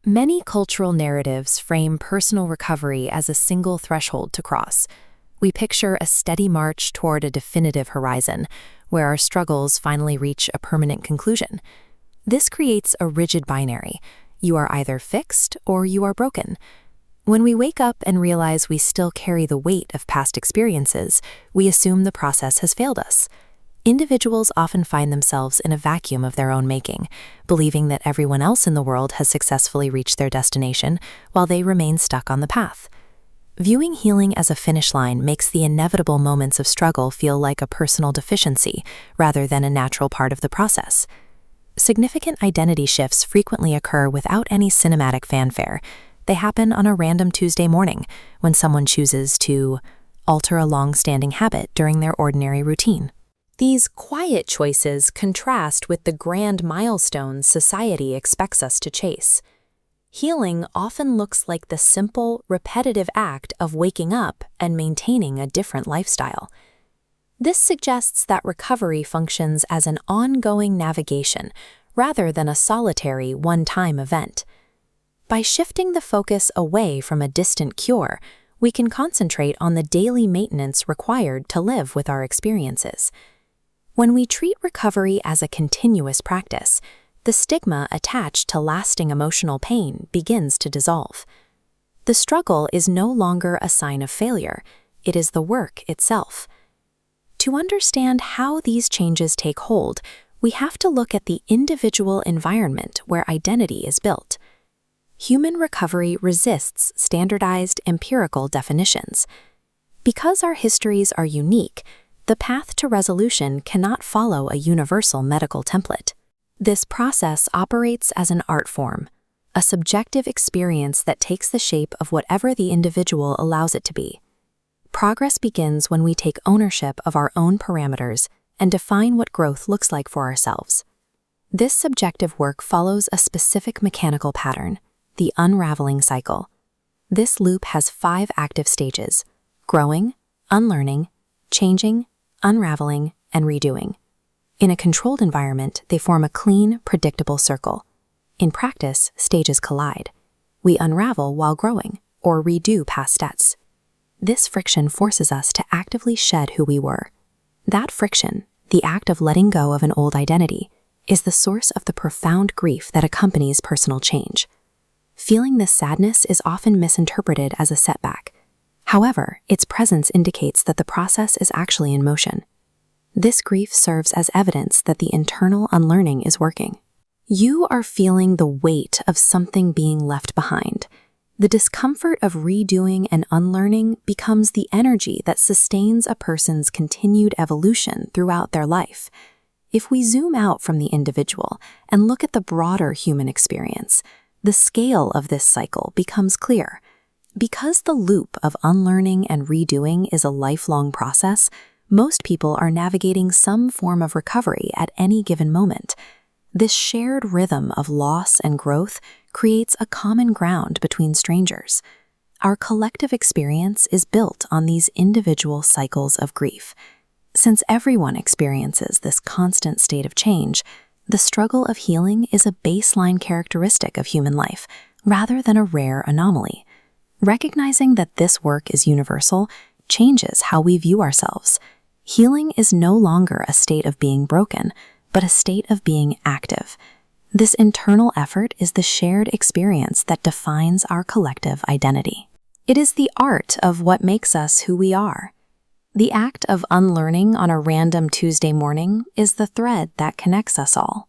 Many cultural narratives frame personal recovery as a single threshold to cross. We picture a steady march toward a definitive horizon, where our struggles finally reach a permanent conclusion. This creates a rigid binary. You are either fixed or you are broken. When we wake up and realize we still carry the weight of past experiences, we assume the process has failed us. Individuals often find themselves in a vacuum of their own making, believing that everyone else in the world has successfully reached their destination while they remain stuck on the path. Viewing healing as a finish line makes the inevitable moments of struggle feel like a personal deficiency rather than a natural part of the process. Significant identity shifts frequently occur without any cinematic fanfare. They happen on a random Tuesday morning when someone chooses to alter a long-standing habit during their ordinary routine. These quiet choices contrast with the grand milestones society expects us to chase. Healing often looks like the simple, repetitive act of waking up and maintaining a different lifestyle. This suggests that recovery functions as an ongoing navigation rather than a solitary, one-time event. By shifting the focus away from a distant cure, we can concentrate on the daily maintenance required to live with our experiences. When we treat recovery as a continuous practice, the stigma attached to lasting emotional pain begins to dissolve. The struggle is no longer a sign of failure, it is the work itself. To understand how these changes take hold, we have to look at the individual environment where identity is built. Human recovery resists standardized empirical definitions. Because our histories are unique, the path to resolution cannot follow a universal medical template. This process operates as an art form, a subjective experience that takes the shape of whatever the individual allows it to be. Progress begins when we take ownership of our own parameters and define what growth looks like for ourselves. This subjective work follows a specific mechanical pattern, the unraveling cycle. This loop has 5 active stages: growing, unlearning, changing, unraveling, and redoing. In a controlled environment, they form a clean, predictable circle. In practice, stages collide. We unravel while growing, or redo past steps. This friction forces us to actively shed who we were. That friction, the act of letting go of an old identity, is the source of the profound grief that accompanies personal change. Feeling this sadness is often misinterpreted as a setback. However, its presence indicates that the process is actually in motion. This grief serves as evidence that the internal unlearning is working. You are feeling the weight of something being left behind. The discomfort of redoing and unlearning becomes the energy that sustains a person's continued evolution throughout their life. If we zoom out from the individual and look at the broader human experience, the scale of this cycle becomes clear. Because the loop of unlearning and redoing is a lifelong process, most people are navigating some form of recovery at any given moment. This shared rhythm of loss and growth creates a common ground between strangers. Our collective experience is built on these individual cycles of grief. Since everyone experiences this constant state of change, the struggle of healing is a baseline characteristic of human life, rather than a rare anomaly. Recognizing that this work is universal changes how we view ourselves. Healing is no longer a state of being broken, but a state of being active. This internal effort is the shared experience that defines our collective identity. It is the art of what makes us who we are. The act of unlearning on a random Tuesday morning is the thread that connects us all.